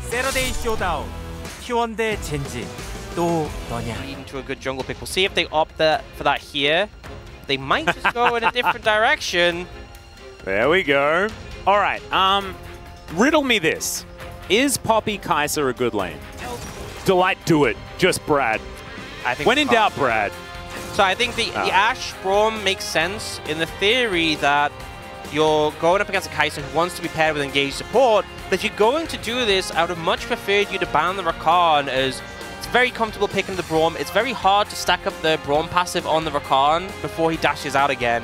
세러데이 쇼다운 T1 대 젠지 또 너냐? Leading to a good jungle pick. We'll see if they opt for that here. They might just go in a different direction. There we go. All right. Riddle me this: is Poppy Kai'Sa a good lane? Delight, do it. Just Brad. I think when in doubt, Brad. So I think the Ashe Braum makes sense in the theory that you're going up against a Kai'Sa who wants to be paired with engaged support, but if you're going to do this, I would have much preferred you to ban the Rakan, as it's very comfortable picking the Braum. It's very hard to stack up the Braum passive on the Rakan before he dashes out again.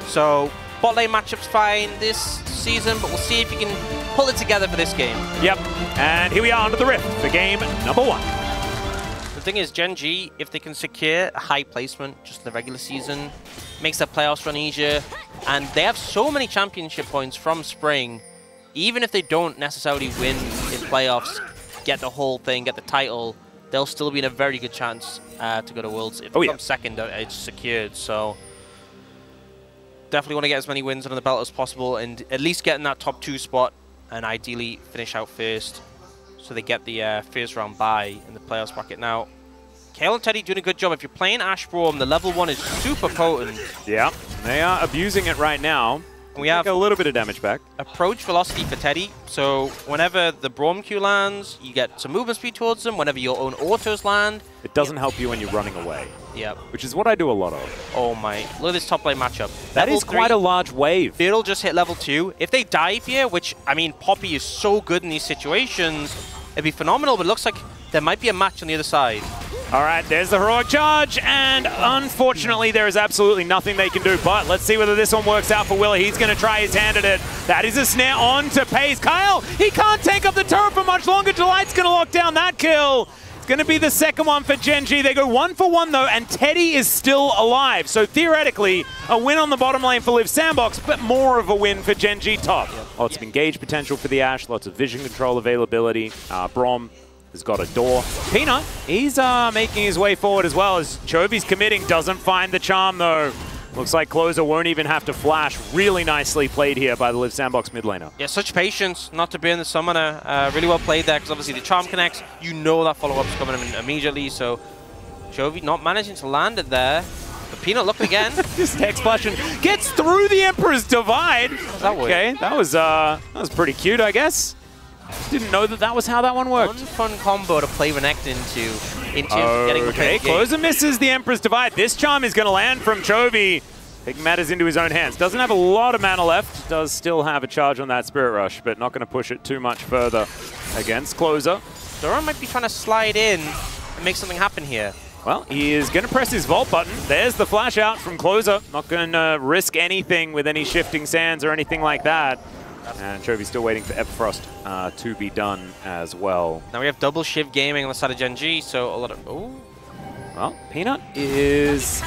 So bot lane matchup's fine this season, but we'll see if you can pull it together for this game. Yep, and here we are under the Rift for game number 1. The thing is, Gen G, if they can secure a high placement just in the regular season, makes their playoffs run easier, and they have so many championship points from Spring, even if they don't necessarily win in playoffs, get the whole thing, get the title, they'll still be in a very good chance to go to Worlds. If they come second, it's secured, so definitely want to get as many wins under the belt as possible and at least get in that top 2 spot and ideally finish out first, so they get the first round bye in the playoffs bracket. Now, Kale and Teddy doing a good job. If you're playing Ashe Braum, the level 1 is super potent. Yeah, they are abusing it right now. And we have a little bit of damage back. Approach velocity for Teddy. So whenever the Braum Q lands, you get some movement speed towards them. Whenever your own autos land, it doesn't help you when you're running away. Yep. Which is what I do a lot of. Oh my. Look at this top lane matchup. That is quite a large wave. Fiddle just hit level 2. If they dive here, which, I mean, Poppy is so good in these situations, it'd be phenomenal, but it looks like there might be a match on the other side. All right, there's the heroic charge, and unfortunately there is absolutely nothing they can do, but let's see whether this one works out for Willa. He's going to try his hand at it. That is a snare on to Pace. Kyle, he can't take up the turret for much longer. Delight's going to lock down that kill. It's going to be the second one for Gen G. They go 1 for 1 though, and Teddy is still alive. So theoretically, a win on the bottom lane for Liv Sandbox, but more of a win for Gen G top. Lots of engage potential for the Ashe, lots of vision control availability. Braum has got a door. Peanut, he's making his way forward as well, as Chovy's committing, doesn't find the charm though. Looks like Closer won't even have to flash. Really nicely played here by the Liv Sandbox mid laner. Yeah, such patience not to burn the summoner. Really well played there, because obviously the charm connects. You know that follow-up's coming in immediately, so Chovy not managing to land it there. But Peanut looking again. This tech splash gets through the Emperor's Divide. That okay, that was pretty cute, I guess. Didn't know that was how that one worked. One fun combo to play Renekton into getting the okay, Closer misses the Emperor's Divide. This charm is going to land from Chovy. Taking matters into his own hands. Doesn't have a lot of mana left. Does still have a charge on that Spirit Rush, but not going to push it too much further against Closer. Doran might be trying to slide in and make something happen here. Well, he is going to press his Vault button. There's the flash out from Closer. Not going to risk anything with any shifting sands or anything like that. And Chovy's still waiting for Everfrost to be done as well. Now we have double Shiv Gaming on the side of Gen G, so a lot of... Ooh. Well, Peanut is,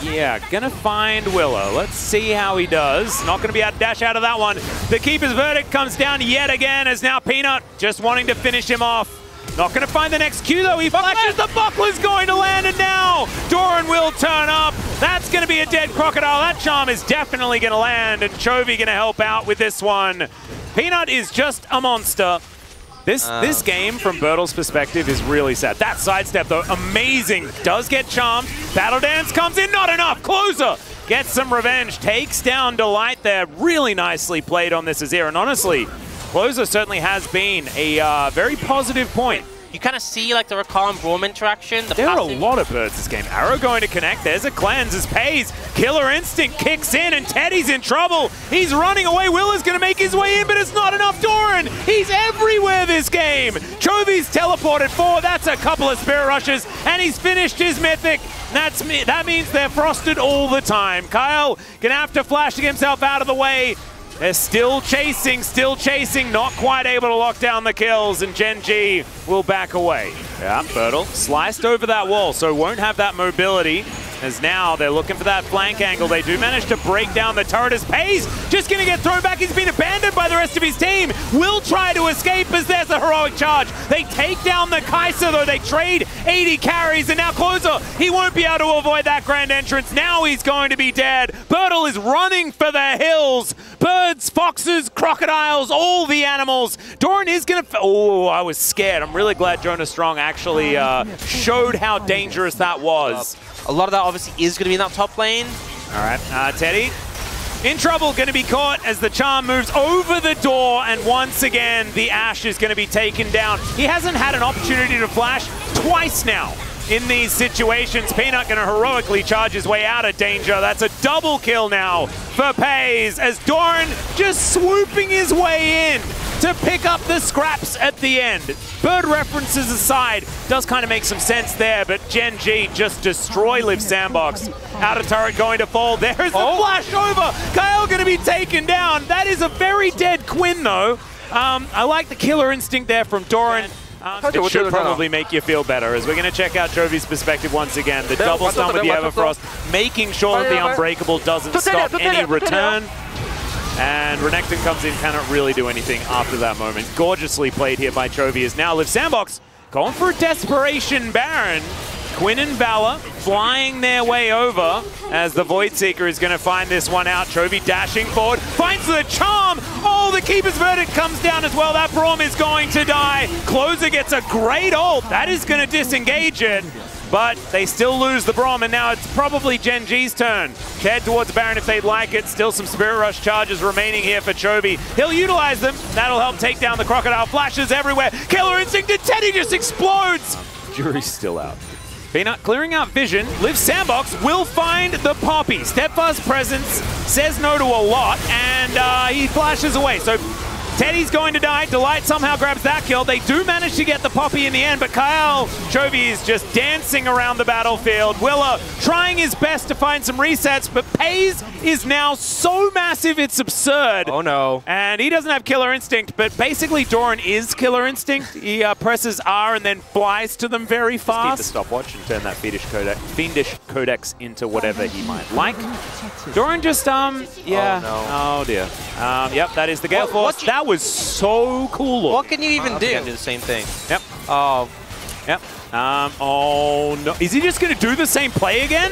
gonna find Willow. Let's see how he does. Not gonna be able to dash out of that one. The Keeper's Verdict comes down yet again, as now Peanut just wanting to finish him off. Not gonna find the next Q though. He flashes, the Buckler's going to land, and now Doran will turn up. That's gonna be a dead Crocodile. That charm is definitely gonna land, and Chovy gonna help out with this one. Peanut is just a monster. This game, from Bertle's perspective, is really sad. That sidestep, though, amazing. Does get charmed. Battle Dance comes in, not enough. Closer gets some revenge. Takes down Delight there. Really nicely played on this Azir. And honestly, Closer certainly has been a very positive point. You kind of see like the Rakan Braum interaction. There are a lot of birds this game. Arrow going to connect. There's a cleanse as Pays. Killer Instinct kicks in, and Teddy's in trouble. He's running away. Willa's going to make his way in, but it's not enough. Doran, he's everywhere this game. Chovy's teleported forward. That's a couple of Spirit Rushes, and he's finished his Mythic. That means they're frosted all the time. Kyle gonna have to flash himself out of the way. They're still chasing, not quite able to lock down the kills, and Gen G will back away. Yeah, Bertle sliced over that wall, so won't have that mobility. as now they're looking for that flank angle. They do manage to break down the turret as Pays just going to get thrown back. He's been abandoned by the rest of his team. Will try to escape as there's a heroic charge. They take down the Kai'Sa, though. They trade 80 carries, and now Closer, he won't be able to avoid that grand entrance. Now he's going to be dead. Birdle is running for the hills. Birds, foxes, crocodiles, all the animals. Doran is going to... Oh, I was scared. I'm really glad Jonas Strong actually showed how dangerous that was. A lot of that obviously is going to be in that top lane. All right, Teddy in trouble, going to be caught as the charm moves over the door, and once again the Ashe is going to be taken down. He hasn't had an opportunity to flash twice now in these situations. Peanut going to heroically charge his way out of danger. That's a double kill now for Pays as Doran just swooping his way in to pick up the scraps at the end. Bird references aside, does kind of make some sense there, but Gen G just destroy Liv Sandbox. Outer turret going to fall. There's the flash over. Kyle going to be taken down. That is a very dead Quinn, though. I like the killer instinct there from Doran. It should probably make you feel better, as we're going to check out Jovi's perspective once again. The double stun with the Everfrost, making sure that the Unbreakable doesn't stop any return. And Renekton comes in, cannot really do anything after that moment. Gorgeously played here by Chovy, as now Liv Sandbox going for a desperation Baron. Quinn and Valor flying their way over as the Void Seeker is going to find this one out. Chovy dashing forward, finds the charm. Oh, the Keeper's Verdict comes down as well. That Braum is going to die. Closer gets a great ult. That is going to disengage it. But they still lose the Braum, and now it's probably Gen G's turn to head towards Baron if they'd like it. Still some Spirit Rush charges remaining here for Chovy. He'll utilize them. That'll help take down the Crocodile. Flashes everywhere. Killer Instinct, and Teddy just explodes. Jury's still out. Peanut clearing out vision. Liv Sandbox will find the Poppy. Steadfast presence says no to a lot, and he flashes away. So Teddy's going to die. Delight somehow grabs that kill. They do manage to get the Poppy in the end, but Kyle Chovy is just dancing around the battlefield. Willa trying his best to find some resets, but Pays is now so massive it's absurd. Oh no. And he doesn't have Killer Instinct, but basically Doran is Killer Instinct. He presses R and then flies to them very fast. Just keep the stopwatch and turn that fiendish codex into whatever he might like. Doran just, yeah. Oh, no. Oh dear. Yep, that is the Gale Force. That was so cool looking. What can you even do? Do the same thing. Yep. Oh. Yep. Oh no. Is he just going to do the same play again?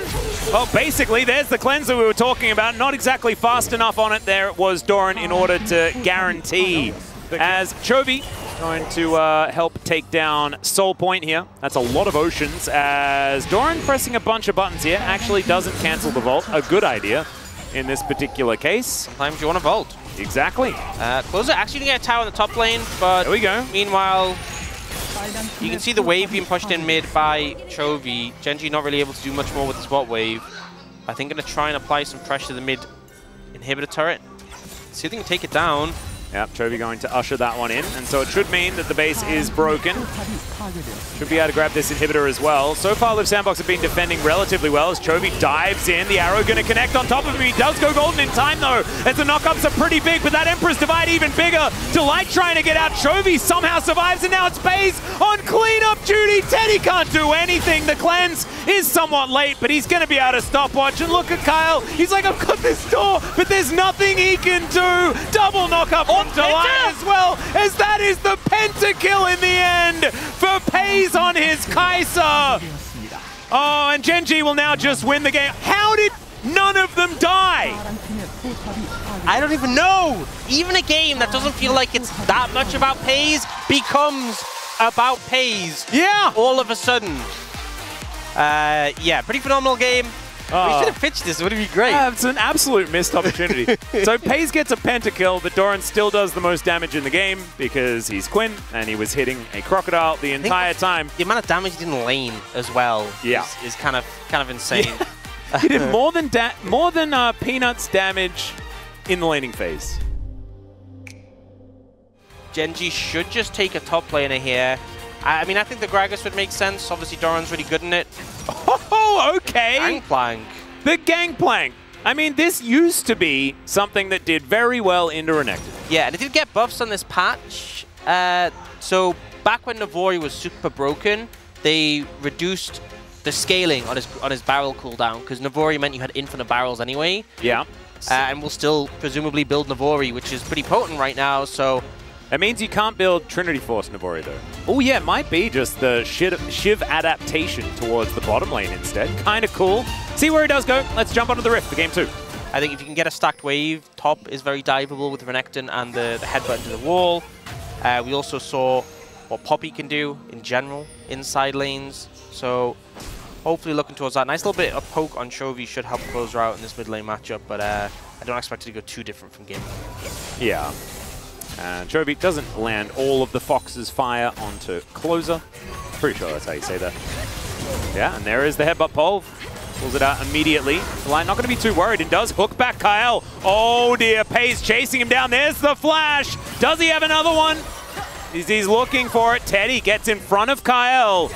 Well, basically, there's the cleanser we were talking about. Not exactly fast enough on it. There it was Doran in order to guarantee. As Chovy going to help take down Soul Point here. That's a lot of oceans, as Doran pressing a bunch of buttons here actually doesn't cancel the vault. A good idea in this particular case. Sometimes you want to vault. Exactly. Closer actually going to get a tower in the top lane, but there we go. Meanwhile, you can see the wave being pushed in mid by Chovy. Gen G not really able to do much more with the spot wave. I think going to try and apply some pressure to the mid inhibitor turret. See if they can take it down. Yep, Chovy going to usher that one in, and so it should mean that the base is broken. Should be able to grab this inhibitor as well. So far, Liv Sandbox have been defending relatively well as Chovy dives in. The arrow going to connect on top of him. He does go golden in time, though, as the knockups are pretty big, but that Emperor's Divide even bigger. Delight trying to get out. Chovy somehow survives, and now it's Pays on cleanup duty. Teddy can't do anything. The cleanse is somewhat late, but he's going to be able to stopwatch. And look at Kyle. He's like, I've got this door, but there's nothing he can do. Double knockup on Delight as well, as that is the pentakill in the end for Pays on his Kai'Sa. Oh, and Gen G will now just win the game. How did none of them die? I don't even know. Even a game that doesn't feel like it's that much about Pays becomes about Pays. Yeah. All of a sudden. Yeah, pretty phenomenal game. We should have pitched this. It would have been great. It's an absolute missed opportunity. So Pays gets a pentakill, but Doran still does the most damage in the game because he's Quinn and he was hitting a Crocodile the entire time. The amount of damage in lane as well is kind of insane. Yeah. He did more than Peanut's damage in the laning phase. Gen G should just take a top laner here. I mean, I think the Gragas would make sense. Obviously, Doran's really good in it. Oh, okay. Gangplank. The Gangplank. I mean, this used to be something that did very well into Renekton. Yeah, and it did get buffs on this patch. So back when Navori was super broken, they reduced the scaling on his barrel cooldown, because Navori meant you had infinite barrels anyway. Yeah. And we'll still presumably build Navori, which is pretty potent right now, so... That means you can't build Trinity Force Navori, though. Oh, yeah, it might be just the Shiv adaptation towards the bottom lane instead. Kind of cool. See where he does go. Let's jump onto the Rift for game 2. I think if you can get a stacked wave, top is very diveable with Renekton and the headbutt into the wall. We also saw what Poppy can do in general inside lanes, so hopefully looking towards that. Nice little bit of poke on Chovy should help close her out in this mid lane matchup, but I don't expect it to go too different from game 1. Yeah. And Chovy doesn't land all of the Fox's fire onto Closer. Pretty sure that's how you say that. Yeah, and there is the headbutt pole. Pulls it out immediately. Light not going to be too worried and does hook back Kyle. Oh dear, Pay's chasing him down. There's the flash. Does he have another one? He's looking for it. Teddy gets in front of Kyle.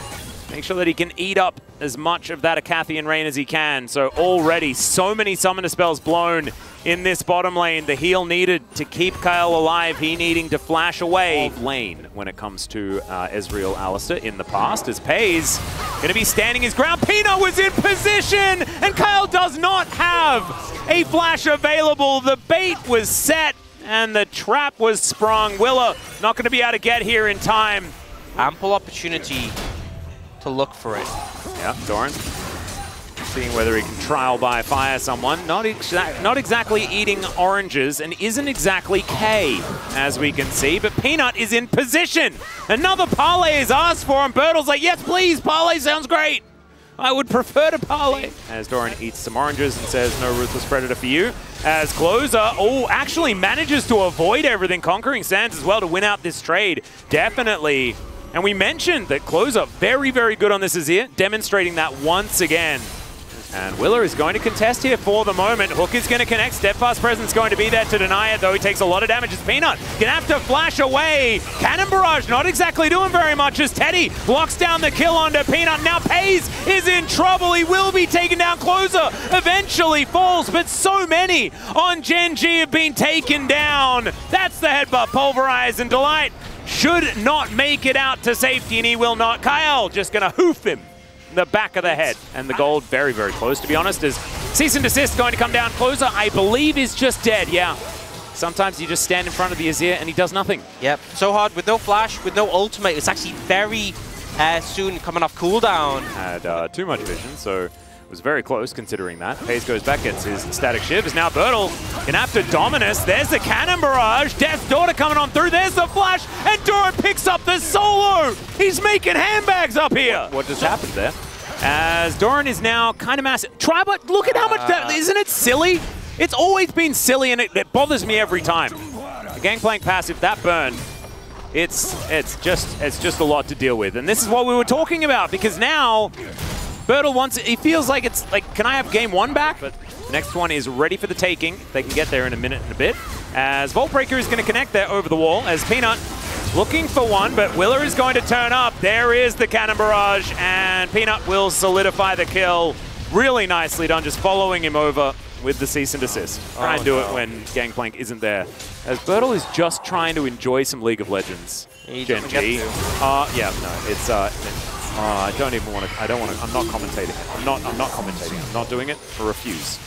Make sure that he can eat up as much of that Acathian Rain as he can. So already so many summoner spells blown in this bottom lane. The heal needed to keep Kyle alive. He needing to flash away lane when it comes to Ezreal Alistar in the past, as Pay's going to be standing his ground. Peanut was in position, and Kyle does not have a flash available. The bait was set, and the trap was sprung. Willow not going to be able to get here in time. Ample opportunity to look for it. Yeah, Doran seeing whether he can trial by fire someone. Not exactly eating oranges, and isn't exactly K, as we can see, but Peanut is in position. Another parlay is asked for, and Bertle's like, yes, please, parlay sounds great. I would prefer to parlay. As Doran eats some oranges and says, no Ruthless Predator for you. As Closer, actually manages to avoid everything, conquering Sands as well to win out this trade. Definitely. And we mentioned that Closer, very, very good on this Azir, demonstrating that once again. And Willer is going to contest here for the moment. Hook is going to connect. Steadfast Presence going to be there to deny it, though he takes a lot of damage. It's Peanut gonna have to flash away. Cannon Barrage not exactly doing very much as Teddy locks down the kill onto Peanut. Now Pays is in trouble. He will be taken down. Closer eventually falls, but so many on Gen G have been taken down. That's the headbutt. Pulverize, and Delight should not make it out to safety, and he will not. Kyle just gonna hoof him in the back of the head, and the gold very, very close, to be honest, as Cease and Desist going to come down. Closer, I believe, is just dead. Yeah, sometimes you just stand in front of the Azir and he does nothing. Yep, so hard with no flash, with no ultimate. It's actually very soon coming off cooldown. Had too much vision, so it was very close considering that. Pays goes back, gets his static shiv. Is now Bertle gonna have to Dominus. There's the Cannon Barrage. Death's Daughter coming on through. There's the flash, and Doran picks up the solo. He's making handbags up here. What just happened there? As Doran is now kind of massive. Tribut, look at how much that, isn't it silly? It's always been silly, and it bothers me every time. The Gangplank passive, that burn, it's just a lot to deal with. And this is what we were talking about, because now Bertle wants it. He feels like it's like, can I have game 1 back? But the next one is ready for the taking. They can get there in a minute and a bit. As Voltbreaker is going to connect there over the wall, as Peanut looking for one, but Willer is going to turn up. There is the Cannon Barrage, and Peanut will solidify the kill. Really nicely done, just following him over with the Cease and Desist. Try and do it when Gangplank isn't there. As Bertle is just trying to enjoy some League of Legends. Gen G. Yeah, no, it's I don't even want to. I don't want to. I'm not commentating. I'm not commentating. I'm not doing it. I refuse.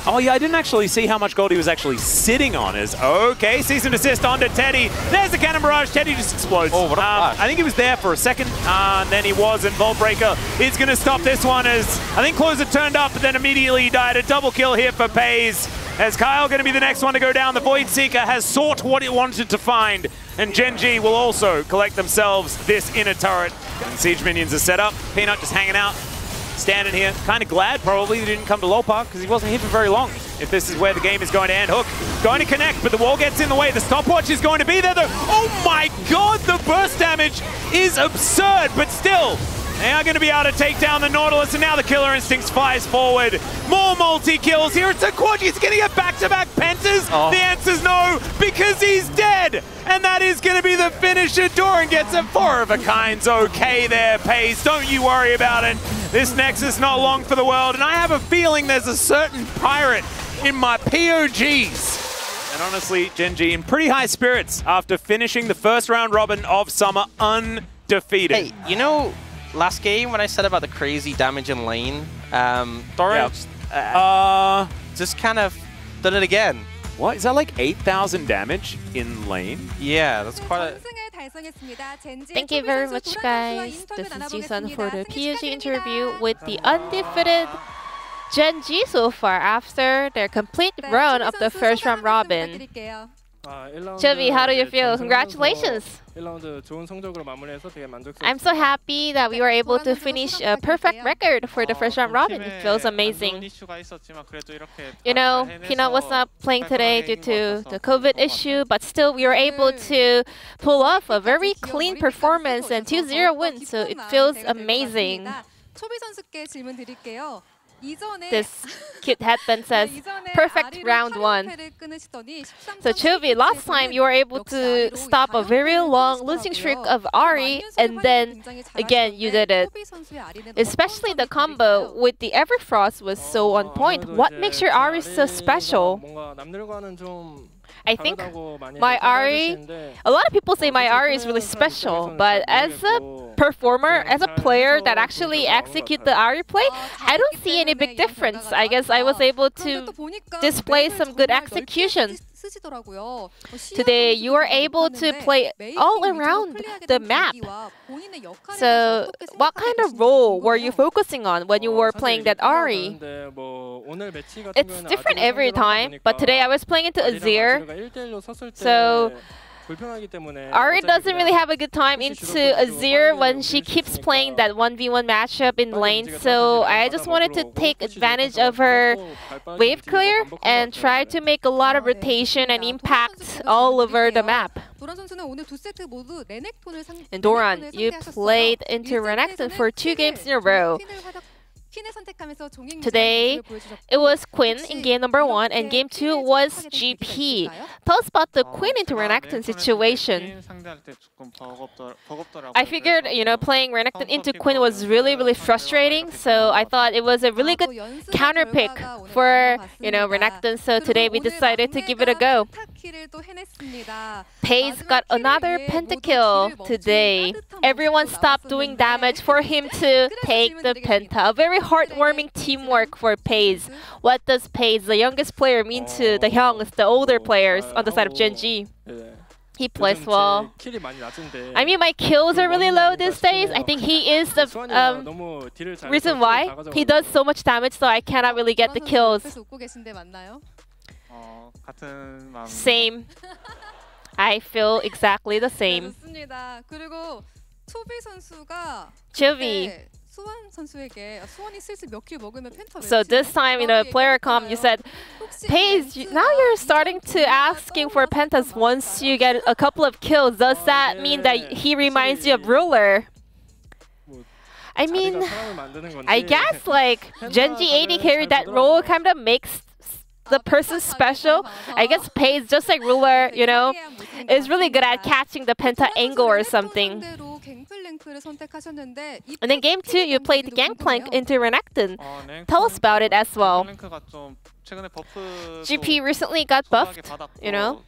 Oh yeah, I didn't actually see how much gold he was actually sitting on. Is okay. Cease and Desist onto Teddy. There's the Cannon Barrage. Teddy just explodes. Oh, what a flash. I think he was there for a second, and then he wasn't. Voltbreaker is going to stop this one as I think Closer turned up, but then immediately died. A double kill here for Pays. As Kyle going to be the next one to go down. The Void Seeker has sought what it wanted to find, and Gen G will also collect themselves this inner turret. And Siege minions are set up. Peanut just hanging out, standing here. Kind of glad probably he didn't come to Low Park because he wasn't here for very long. If this is where the game is going to end. Hook going to connect, but the wall gets in the way. The stopwatch is going to be there though. Oh my god, the burst damage is absurd, but still, they are going to be able to take down the Nautilus, and now the Killer Instincts flies forward. More multi-kills here. It's a quad. He's going to get back-to-back pentas. The answer's no, because he's dead. And that is going to be the finisher. Doran gets a 4 of a kind's okay there, Pace. Don't you worry about it. This Nexus not long for the world, and I have a feeling there's a certain pirate in my POGs. And honestly, Gen G in pretty high spirits after finishing the first round robin of Summer undefeated. Hey, you know, last game when I said about the crazy damage in lane, Doran just kind of did it again. What? Is that like 8,000 damage in lane? Yeah, that's quite a... Thank you very much, guys. This is Jisun for the PUG interview with the undefeated Gen G so far after their complete run of the first round robin. Chubby, how do you feel? Congratulations! I'm so happy that we were able to finish a perfect record for the first round robin. It feels amazing. You know, Peanut was not playing today due to the COVID issue, but still we were able to pull off a very clean performance and 2-0 win, so it feels amazing. This cute headband says, perfect round 1. So Chubi, last time you were able to stop a very long losing streak of Ari, and then again you did it. Especially the combo with the Everfrost was so on point. What makes your Ari so special? I think my Ari, a lot of people say my Ari is really special, but as a performer, as a player that actually execute the Ari play, I don't see any big difference. I guess I was able to display some good execution. Today, you are able to play all around the map. So, what kind of role were you focusing on when you were playing that Ari? It's different every time, but today I was playing into Azir. So, Ari doesn't really have a good time into Azir when she keeps playing that 1v1 matchup in lane, so I just wanted to take advantage of her wave clear and try to make a lot of rotation and impact all over the map. And Doran, you played into Renekton for 2 games in a row. Today, it was Quinn in game number 1 and game 2 was GP. Tell us about the Quinn into Renekton situation. I figured, you know, playing Renekton into Quinn was really frustrating, so I thought it was a really good counter pick for, you know, Renekton, so today we decided to give it a go. Paze got another pentakill today. Everyone stopped doing damage for him to take the penta. A very heartwarming teamwork for Paze. What does Paze, the youngest player, mean to the Hyungs, the older players on the side of Gen G? He plays well. I mean, my kills are really low these days. I think he is the reason why. He does so much damage, so I cannot really get the kills. Same. I feel exactly the same. Chuvi. So this time in a player comm, you said, Paze, now you're starting to asking for pentas once you get a couple of kills. Does that mean that he reminds you of Ruler? I mean, I guess like Gen G AD carry that role kind of makes the person special. I guess Paze, just like Ruler, you know, is really good at catching the penta angle or something. And then game 2, you played Gangplank into Renekton. Tell us about it as well. GP recently got buffed, you know,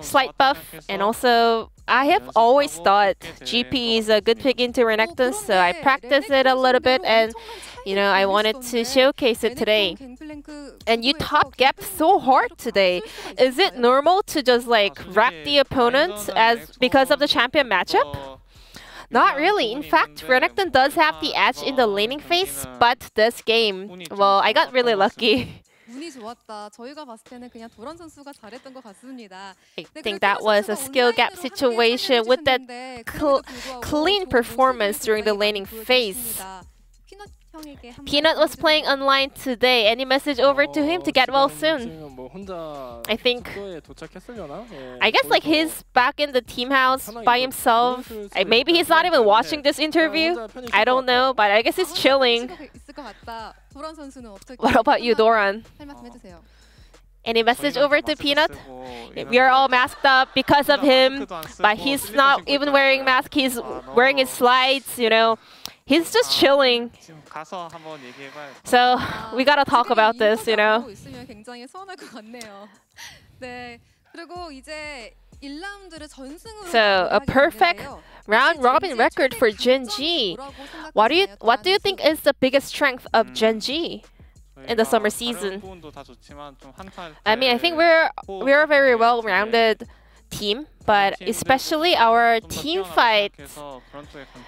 slight buff, and also I have always thought GP is a good pick into Renekton, so I practiced it a little bit and, you know, I wanted to showcase it today. And you top gap so hard today. Is it normal to just like wreck the opponent because of the champion matchup? Not really. In fact, Renekton does have the edge in the laning phase, but this game, well, I got really lucky. I think that was a skill gap situation with that clean performance during the laning phase. Peanut was playing online today. Any message over to him to get well soon? I think, I guess like he's back in the team house by himself. Maybe he's not even watching this interview. I don't know, but I guess he's chilling. What about you, Doran? Any message over to Peanut? We are all masked up because of him, but he's not even wearing mask. He's wearing his slides, you know. He's just chilling. So we gotta talk about this, you know. So a perfect round robin record for Gen G. What do you think is the biggest strength of Gen G in the summer season? I mean, I think we're a very well-rounded team, but especially our team fight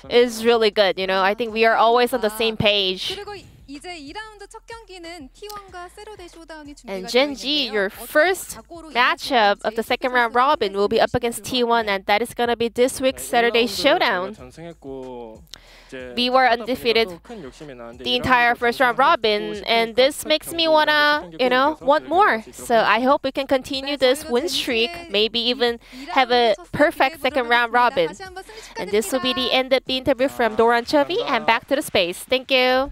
is really good. You know, I think we are always on the same page. And Gen G, your first matchup of the second round robin will be up against T1, and that is gonna be this week's Saturday Showdown. We were undefeated the entire first round robin, and this makes me want more. So I hope we can continue this win streak, maybe even have a perfect second round robin. And this will be the end of the interview from Doran Chovy, and back to the space. Thank you.